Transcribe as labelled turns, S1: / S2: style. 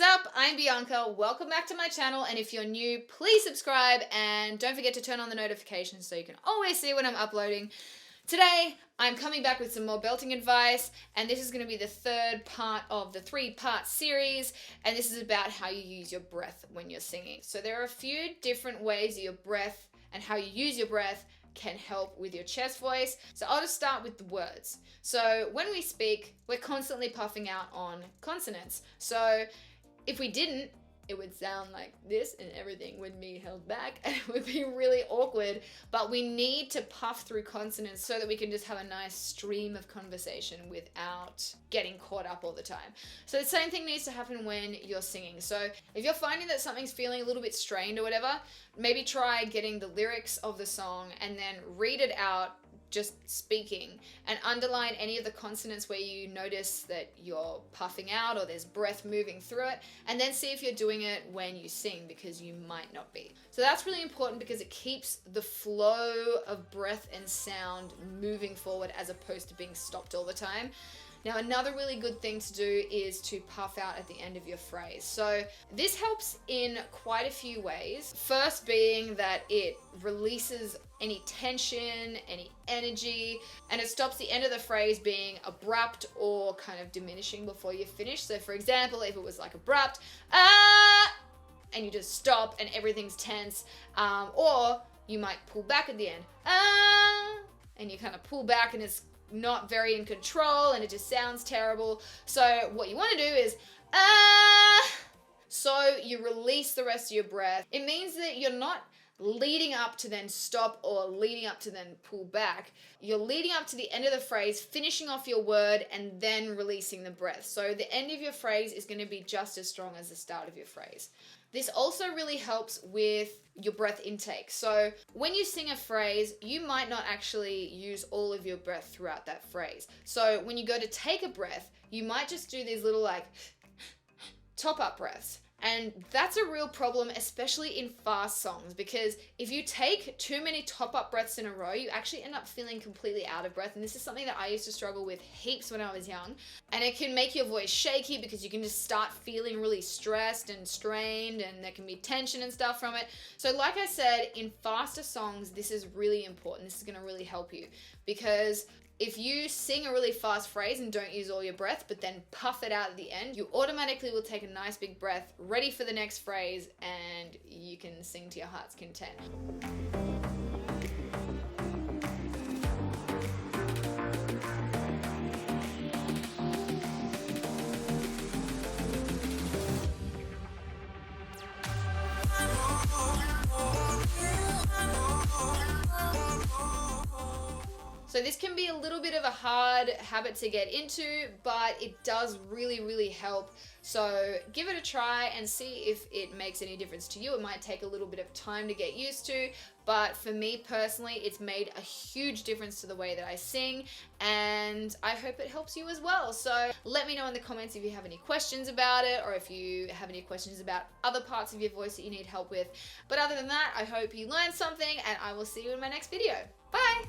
S1: Sup, I'm Bianca, welcome back to my channel, and if you're new, please subscribe and don't forget to turn on the notifications so you can always see when I'm uploading. Today, I'm coming back with some more belting advice, and this is going to be the third part of the 3-part series, and this is about how you use your breath when you're singing. So there are a few different ways your breath and how you use your breath can help with your chest voice. So I'll just start with the words. So when we speak, we're constantly puffing out on consonants. So if we didn't, it would sound like this and everything would be held back and it would be really awkward. But we need to puff through consonants so that we can just have a nice stream of conversation without getting caught up all the time. So the same thing needs to happen when you're singing. So if you're finding that something's feeling a little bit strained or whatever, maybe try getting the lyrics of the song and then read it out just speaking, and underline any of the consonants where you notice that you're puffing out or there's breath moving through it, and then see if you're doing it when you sing, because you might not be. So that's really important because it keeps the flow of breath and sound moving forward as opposed to being stopped all the time. Now, another really good thing to do is to puff out at the end of your phrase. So this helps in quite a few ways. First being that it releases any tension, any energy, and it stops the end of the phrase being abrupt or kind of diminishing before you finish. So for example, if it was like abrupt, and you just stop and everything's tense, or you might pull back at the end, and you kind of pull back and it's not very in control and it just sounds terrible. So what you want to do is so you release the rest of your breath. It means that you're not leading up to then stop or leading up to then pull back. You're leading up to the end of the phrase, finishing off your word, and then releasing the breath. So the end of your phrase is going to be just as strong as the start of your phrase. This also really helps with your breath intake. So when you sing a phrase, you might not actually use all of your breath throughout that phrase. So when you go to take a breath, you might just do these little like top-up breaths. And that's a real problem, especially in fast songs, because if you take too many top-up breaths in a row, you actually end up feeling completely out of breath. And this is something that I used to struggle with heaps when I was young. And it can make your voice shaky because you can just start feeling really stressed and strained, and there can be tension and stuff from it. So like I said, in faster songs, this is really important. This is going to really help you, because if you sing a really fast phrase and don't use all your breath, but then puff it out at the end, you automatically will take a nice big breath, ready for the next phrase, and you can sing to your heart's content. So this can be a little bit of a hard habit to get into, but it does really, really help. So give it a try and see if it makes any difference to you. It might take a little bit of time to get used to, but for me personally, it's made a huge difference to the way that I sing, and I hope it helps you as well. So let me know in the comments if you have any questions about it, or if you have any questions about other parts of your voice that you need help with. But other than that, I hope you learned something, and I will see you in my next video. Bye!